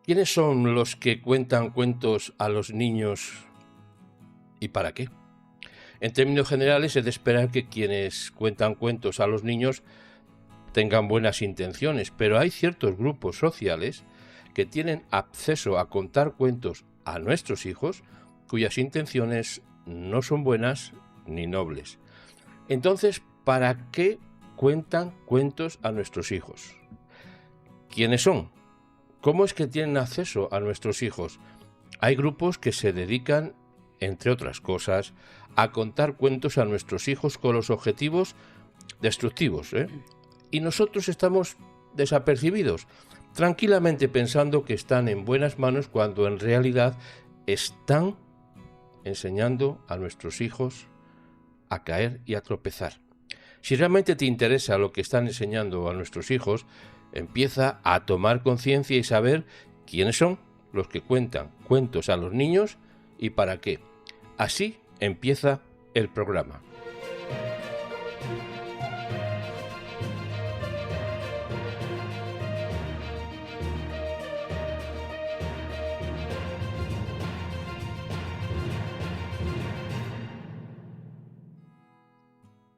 ¿Quiénes son los que cuentan cuentos a los niños y para qué? En términos generales, es de esperar que quienes cuentan cuentos a los niños tengan buenas intenciones, pero hay ciertos grupos sociales que tienen acceso a contar cuentos a nuestros hijos cuyas intenciones no son buenas ni nobles. Entonces, ¿para qué cuentan cuentos a nuestros hijos? ¿Quiénes son? ¿Cómo es que tienen acceso a nuestros hijos? Hay grupos que se dedican, entre otras cosas, a contar cuentos a nuestros hijos con los objetivos destructivos, y nosotros estamos desapercibidos, tranquilamente pensando que están en buenas manos cuando en realidad están enseñando a nuestros hijos a caer y a tropezar. Si realmente te interesa lo que están enseñando a nuestros hijos, empieza a tomar conciencia y saber quiénes son los que cuentan cuentos a los niños y para qué. Así empieza el programa.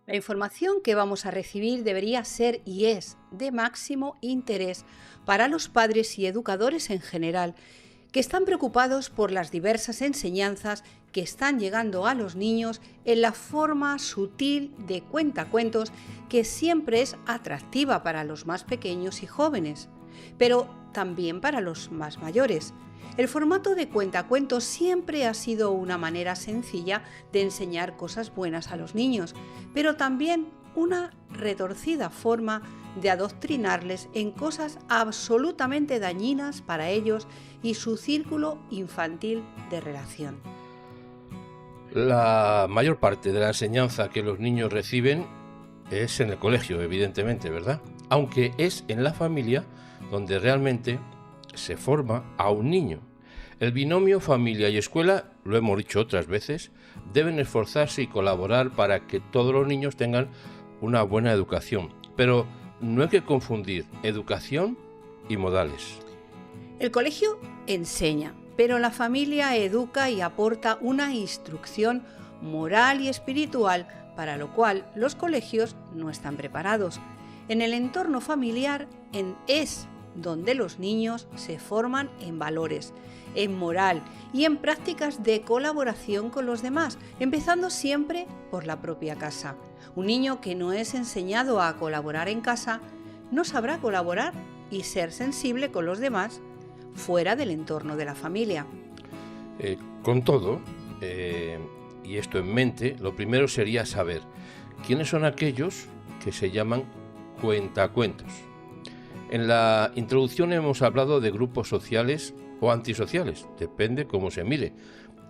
La información que vamos a recibir debería ser y es de máximo interés para los padres y educadores en general, que están preocupados por las diversas enseñanzas que están llegando a los niños en la forma sutil de cuentacuentos que siempre es atractiva para los más pequeños y jóvenes, pero también para los más mayores. El formato de cuentacuentos siempre ha sido una manera sencilla de enseñar cosas buenas a los niños, pero también una retorcida forma de adoctrinarles en cosas absolutamente dañinas para ellos y su círculo infantil de relación. La mayor parte de la enseñanza que los niños reciben es en el colegio, evidentemente, ¿verdad? Aunque es en la familia donde realmente se forma a un niño. El binomio familia y escuela, lo hemos dicho otras veces, deben esforzarse y colaborar para que todos los niños tengan una buena educación. Pero no hay que confundir educación y modales. El colegio enseña, pero la familia educa y aporta una instrucción moral y espiritual, para lo cual los colegios no están preparados. En el entorno familiar es donde los niños se forman en valores, en moral y en prácticas de colaboración con los demás, empezando siempre por la propia casa. Un niño que no es enseñado a colaborar en casa no sabrá colaborar y ser sensible con los demás fuera del entorno de la familia. Con todo, y esto en mente, lo primero sería saber quiénes son aquellos que se llaman cuentacuentos. En la introducción hemos hablado de grupos sociales o antisociales, depende cómo se mire,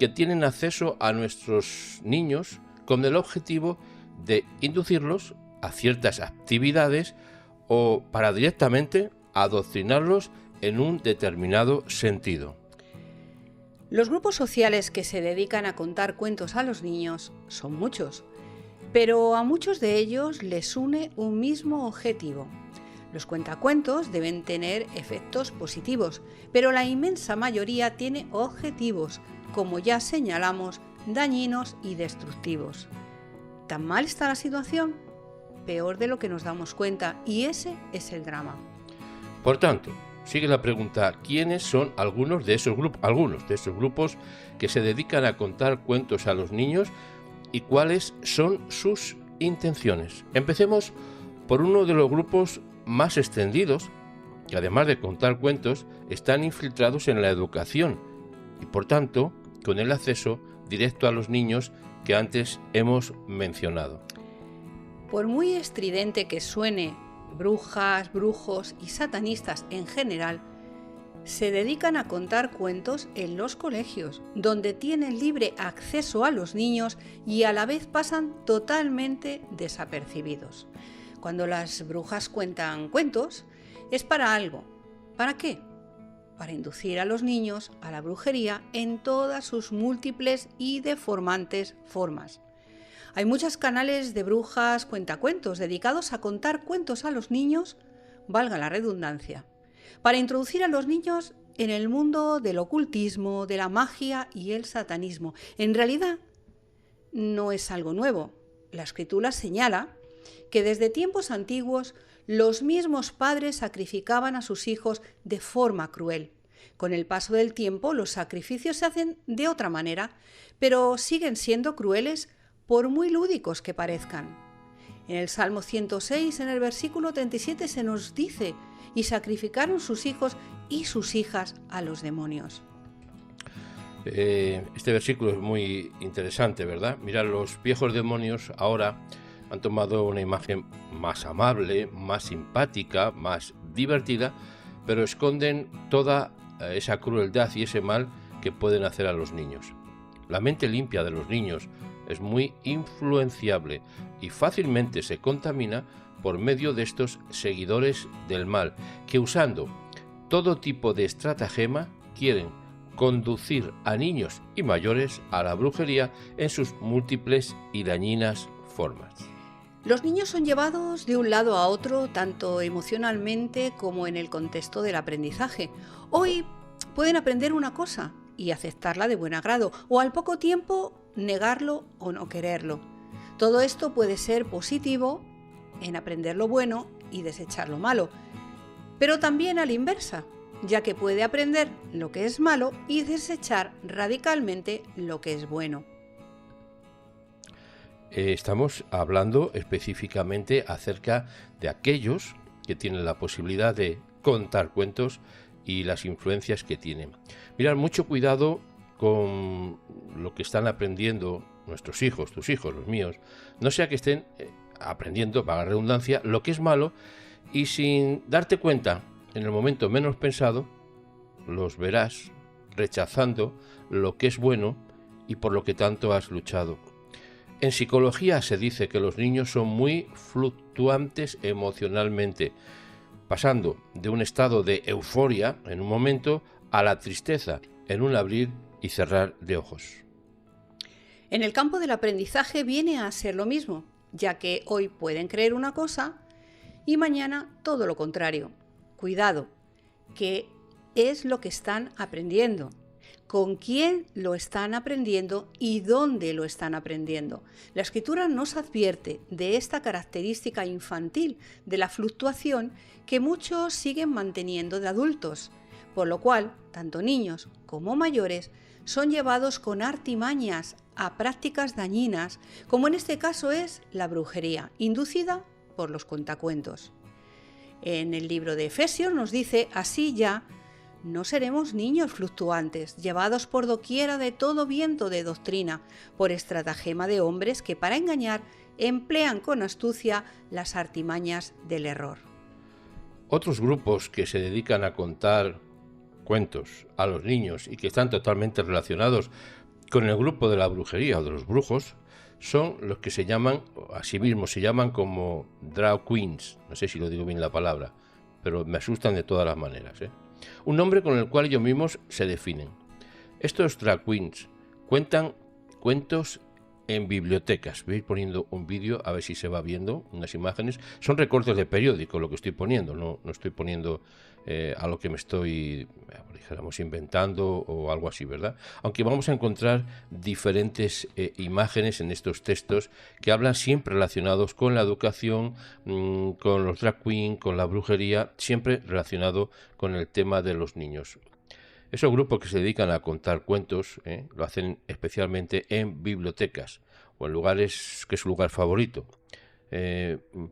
que tienen acceso a nuestros niños con el objetivo de inducirlos a ciertas actividades o para directamente adoctrinarlos en un determinado sentido. Los grupos sociales que se dedican a contar cuentos a los niños son muchos, pero a muchos de ellos les une un mismo objetivo. Los cuentacuentos deben tener efectos positivos, pero la inmensa mayoría tiene objetivos, como ya señalamos, dañinos y destructivos. ¿Tan mal está la situación? Peor de lo que nos damos cuenta, y ese es el drama. Por tanto, sigue la pregunta: ¿quiénes son algunos de esos grupos que se dedican a contar cuentos a los niños y cuáles son sus intenciones? Empecemos por uno de los grupos más extendidos, que además de contar cuentos, están infiltrados en la educación y por tanto con el acceso directo a los niños que antes hemos mencionado. Por muy estridente que suene, brujas, brujos y satanistas en general se dedican a contar cuentos en los colegios, donde tienen libre acceso a los niños y a la vez pasan totalmente desapercibidos. Cuando las brujas cuentan cuentos, es para algo. ¿Para qué? Para inducir a los niños a la brujería en todas sus múltiples y deformantes formas. Hay muchos canales de brujas cuentacuentos dedicados a contar cuentos a los niños, valga la redundancia, para introducir a los niños en el mundo del ocultismo, de la magia y el satanismo. En realidad, no es algo nuevo. La Escritura señala que desde tiempos antiguos los mismos padres sacrificaban a sus hijos de forma cruel. Con el paso del tiempo, los sacrificios se hacen de otra manera, pero siguen siendo crueles por muy lúdicos que parezcan. En el Salmo 106, en el versículo 37, se nos dice: y sacrificaron sus hijos y sus hijas a los demonios. Este versículo es muy interesante, ¿verdad? Mirad, los viejos demonios ahora han tomado una imagen más amable, más simpática, más divertida, pero esconden toda esa crueldad y ese mal que pueden hacer a los niños. La mente limpia de los niños es muy influenciable y fácilmente se contamina por medio de estos seguidores del mal, que usando todo tipo de estratagema quieren conducir a niños y mayores a la brujería en sus múltiples y dañinas formas. Los niños son llevados de un lado a otro, tanto emocionalmente como en el contexto del aprendizaje. Hoy pueden aprender una cosa y aceptarla de buen agrado, o al poco tiempo negarlo o no quererlo. Todo esto puede ser positivo en aprender lo bueno y desechar lo malo, pero también a la inversa, ya que puede aprender lo que es malo y desechar radicalmente lo que es bueno. Estamos hablando específicamente acerca de aquellos que tienen la posibilidad de contar cuentos y las influencias que tienen. Mirad, mucho cuidado con lo que están aprendiendo nuestros hijos, tus hijos, los míos, no sea que estén aprendiendo, para la redundancia, lo que es malo y sin darte cuenta, en el momento menos pensado, los verás rechazando lo que es bueno y por lo que tanto has luchado. En psicología se dice que los niños son muy fluctuantes emocionalmente, pasando de un estado de euforia en un momento a la tristeza en un abrir y cerrar de ojos. En el campo del aprendizaje viene a ser lo mismo, ya que hoy pueden creer una cosa y mañana todo lo contrario. Cuidado, ¿qué es lo que están aprendiendo? ¿Con quién lo están aprendiendo y dónde lo están aprendiendo? La Escritura nos advierte de esta característica infantil de la fluctuación que muchos siguen manteniendo de adultos, por lo cual tanto niños como mayores son llevados con artimañas a prácticas dañinas, como en este caso es la brujería, inducida por los cuentacuentos. En el libro de Efesios nos dice: así ya no seremos niños fluctuantes, llevados por doquiera de todo viento de doctrina, por estratagema de hombres que para engañar emplean con astucia las artimañas del error. Otros grupos que se dedican a contar cuentos a los niños y que están totalmente relacionados con el grupo de la brujería o de los brujos son los que se llaman, así mismo se llaman como drag queens, no sé si lo digo bien la palabra, pero me asustan de todas las maneras, un nombre con el cual ellos mismos se definen. Estos drag queens cuentan cuentos en bibliotecas. Voy a ir poniendo un vídeo a ver si se va viendo, unas imágenes. Son recortes de periódico lo que estoy poniendo, no estoy poniendo a lo que me estoy, dijéramos, inventando o algo así, ¿verdad? Aunque vamos a encontrar diferentes imágenes en estos textos que hablan siempre relacionados con la educación, con los drag queen, con la brujería, siempre relacionado con el tema de los niños. Esos grupos que se dedican a contar cuentos lo hacen especialmente en bibliotecas o en lugares que es su lugar favorito.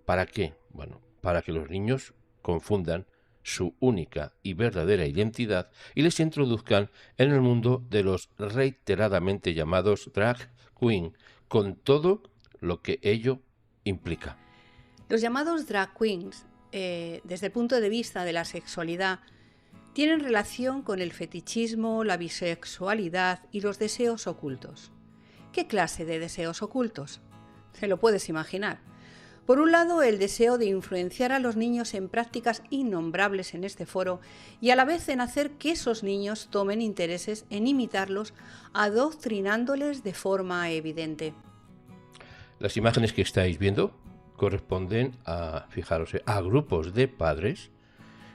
¿Para qué? Bueno, para que los niños confundan su única y verdadera identidad y les introduzcan en el mundo de los reiteradamente llamados drag queen, con todo lo que ello implica. Los llamados drag queens, desde el punto de vista de la sexualidad, tienen relación con el fetichismo, la bisexualidad y los deseos ocultos. ¿Qué clase de deseos ocultos? Se lo puedes imaginar. Por un lado, el deseo de influenciar a los niños en prácticas innombrables en este foro y a la vez en hacer que esos niños tomen intereses en imitarlos, adoctrinándoles de forma evidente. Las imágenes que estáis viendo corresponden a, fijaros, a grupos de padres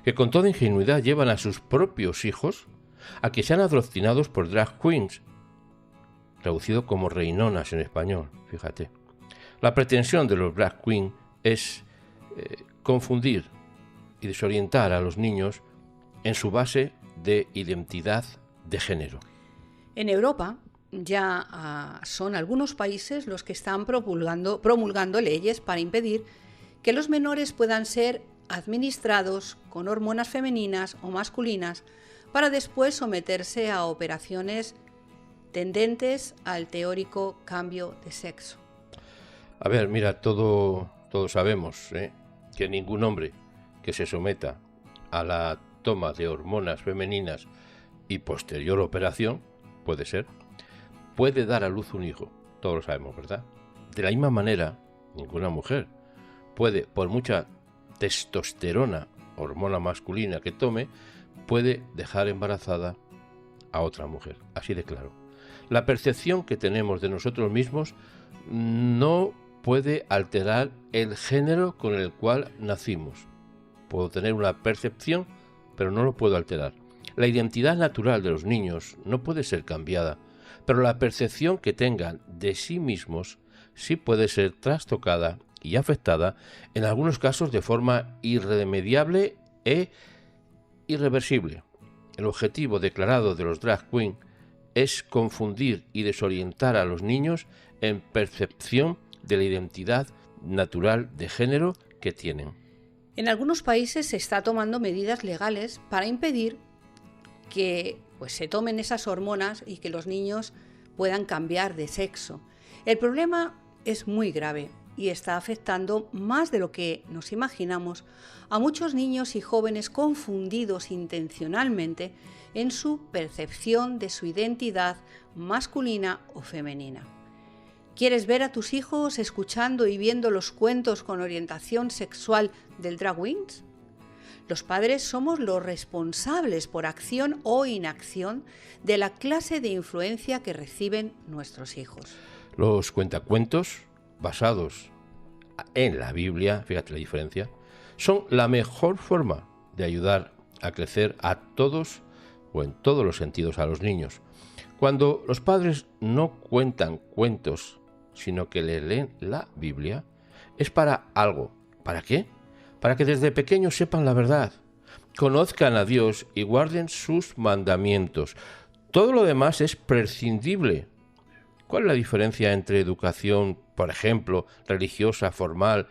que con toda ingenuidad llevan a sus propios hijos a que sean adoctrinados por drag queens, traducido como reinonas en español, fíjate. La pretensión de los drag queens es confundir y desorientar a los niños en su base de identidad de género. En Europa ya son algunos países los que están promulgando leyes para impedir que los menores puedan ser administrados con hormonas femeninas o masculinas para después someterse a operaciones tendentes al teórico cambio de sexo. A ver, mira, todos sabemos que ningún hombre que se someta a la toma de hormonas femeninas y posterior operación, puede dar a luz un hijo. Todos lo sabemos, ¿verdad? De la misma manera, ninguna mujer puede, por mucha testosterona, hormona masculina que tome, puede dejar embarazada a otra mujer. Así de claro. La percepción que tenemos de nosotros mismos no puede alterar el género con el cual nacimos. Puedo tener una percepción, pero no lo puedo alterar. La identidad natural de los niños no puede ser cambiada, pero la percepción que tengan de sí mismos sí puede ser trastocada y afectada, en algunos casos de forma irremediable e irreversible. El objetivo declarado de los drag queens es confundir y desorientar a los niños en percepción de la identidad natural de género que tienen. En algunos países se está tomando medidas legales para impedir que se tomen esas hormonas y que los niños puedan cambiar de sexo. El problema es muy grave y está afectando más de lo que nos imaginamos a muchos niños y jóvenes confundidos intencionalmente en su percepción de su identidad masculina o femenina. ¿Quieres ver a tus hijos escuchando y viendo los cuentos con orientación sexual del drag queens? Los padres somos los responsables por acción o inacción de la clase de influencia que reciben nuestros hijos. Los cuentacuentos, basados en la Biblia, fíjate la diferencia, son la mejor forma de ayudar a crecer a todos o en todos los sentidos a los niños. Cuando los padres no cuentan cuentos, sino que le leen la Biblia, es para algo. ¿Para qué? Para que desde pequeños sepan la verdad, conozcan a Dios y guarden sus mandamientos. Todo lo demás es prescindible. ¿Cuál es la diferencia entre educación, por ejemplo, religiosa, formal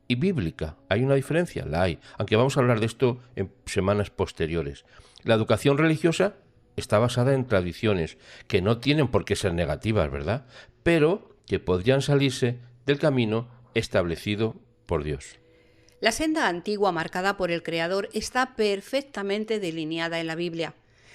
y bíblica? ¿Hay una diferencia? La hay, aunque vamos a hablar de esto en semanas posteriores. La educación religiosa está basada en tradiciones que no tienen por qué ser negativas, ¿verdad? Pero que podrían salirse del camino establecido por Dios. La senda antigua marcada por el Creador está perfectamente delineada en la Biblia.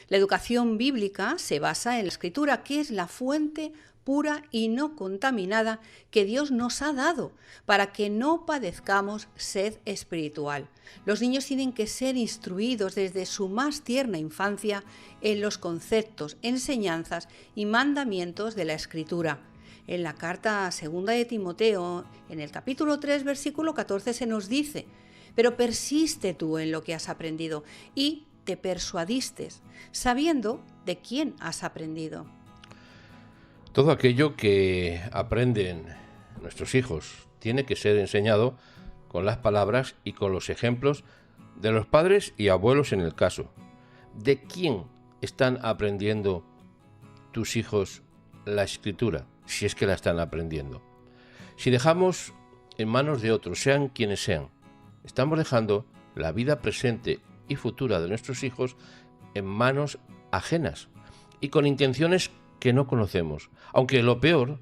La educación bíblica se basa en la Escritura, que es la fuente pura y no contaminada que Dios nos ha dado para que no padezcamos sed espiritual. Los niños tienen que ser instruidos desde su más tierna infancia en los conceptos, enseñanzas y mandamientos de la Escritura. En la carta segunda de Timoteo, en el capítulo 3, versículo 14, se nos dice: «Pero persiste tú en lo que has aprendido y te persuadiste, sabiendo de quién has aprendido». Todo aquello que aprenden nuestros hijos tiene que ser enseñado con las palabras y con los ejemplos de los padres y abuelos en el caso. ¿De quién están aprendiendo tus hijos la Escritura? Si es que la están aprendiendo. Si dejamos en manos de otros, sean quienes sean, estamos dejando la vida presente y futura de nuestros hijos en manos ajenas y con intenciones que no conocemos. Aunque lo peor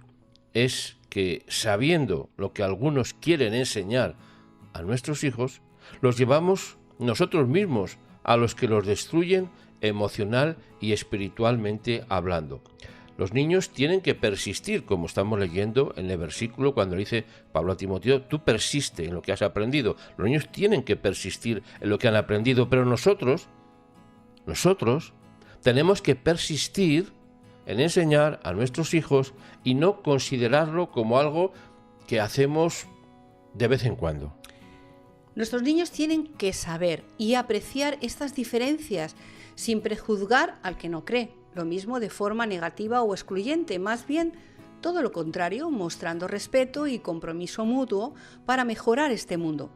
es que, sabiendo lo que algunos quieren enseñar a nuestros hijos, los llevamos nosotros mismos a los que los destruyen emocional y espiritualmente hablando. Los niños tienen que persistir, como estamos leyendo en el versículo cuando dice Pablo a Timoteo: tú persiste en lo que has aprendido. Los niños tienen que persistir en lo que han aprendido, pero nosotros tenemos que persistir en enseñar a nuestros hijos y no considerarlo como algo que hacemos de vez en cuando. Nuestros niños tienen que saber y apreciar estas diferencias sin prejuzgar al que no cree, lo mismo de forma negativa o excluyente, más bien todo lo contrario, mostrando respeto y compromiso mutuo para mejorar este mundo.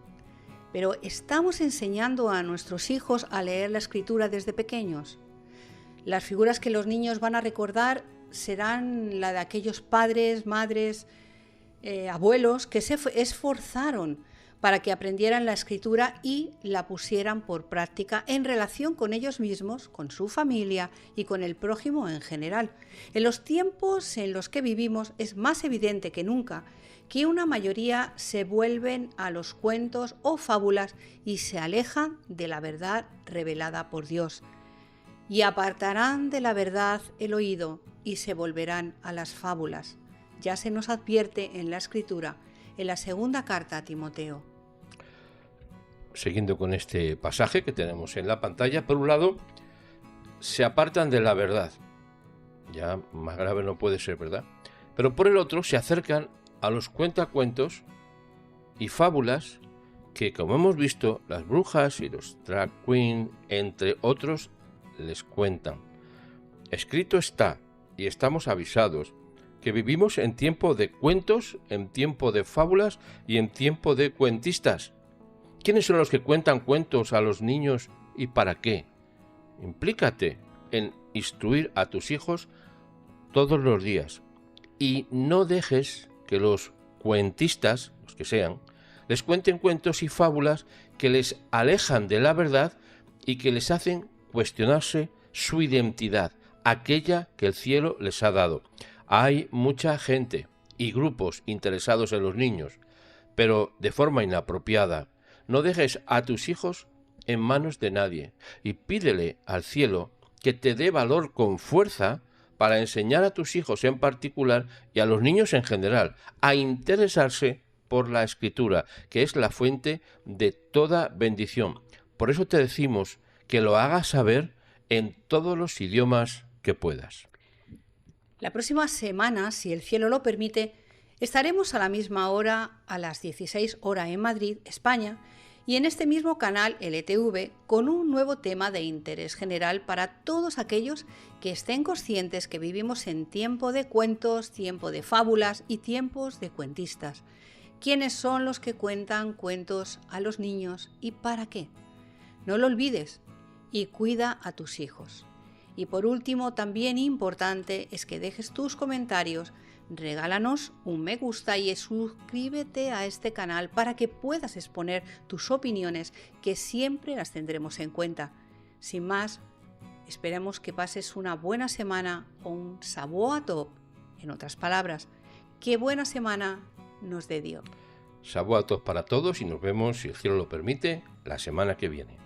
Pero ¿estamos enseñando a nuestros hijos a leer la escritura desde pequeños? Las figuras que los niños van a recordar serán la de aquellos padres, madres, abuelos que se esforzaron para que aprendieran la escritura y la pusieran por práctica en relación con ellos mismos, con su familia y con el prójimo en general. En los tiempos en los que vivimos es más evidente que nunca que una mayoría se vuelven a los cuentos o fábulas y se alejan de la verdad revelada por Dios. Y apartarán de la verdad el oído y se volverán a las fábulas. Ya se nos advierte en la Escritura, en la segunda carta a Timoteo. Siguiendo con este pasaje que tenemos en la pantalla, por un lado, se apartan de la verdad. Ya más grave no puede ser, ¿verdad? Pero por el otro, se acercan a los cuentacuentos y fábulas que, como hemos visto, las brujas y los drag queen, entre otros, les cuentan. Escrito está, y estamos avisados, que vivimos en tiempo de cuentos, en tiempo de fábulas y en tiempo de cuentistas. ¿Quiénes son los que cuentan cuentos a los niños y para qué? Implícate en instruir a tus hijos todos los días y no dejes que los cuentistas, los que sean, les cuenten cuentos y fábulas que les alejan de la verdad y que les hacen cuestionarse su identidad, aquella que el cielo les ha dado. Hay mucha gente y grupos interesados en los niños, pero de forma inapropiada. No dejes a tus hijos en manos de nadie y pídele al cielo que te dé valor con fuerza para enseñar a tus hijos en particular y a los niños en general a interesarse por la Escritura, que es la fuente de toda bendición. Por eso te decimos que lo hagas saber en todos los idiomas que puedas. La próxima semana, si el cielo lo permite, estaremos a la misma hora, a las 16 horas en Madrid, España, y en este mismo canal LTV con un nuevo tema de interés general para todos aquellos que estén conscientes que vivimos en tiempo de cuentos, tiempo de fábulas y tiempos de cuentistas. ¿Quiénes son los que cuentan cuentos a los niños y para qué? No lo olvides y cuida a tus hijos. Y por último, también importante es que dejes tus comentarios, regálanos un me gusta y suscríbete a este canal para que puedas exponer tus opiniones, que siempre las tendremos en cuenta. Sin más, esperemos que pases una buena semana o un Shavuot Tov. En otras palabras, qué buena semana nos dé Dios. Shavuot Tov para todos y nos vemos, si el cielo lo permite, la semana que viene.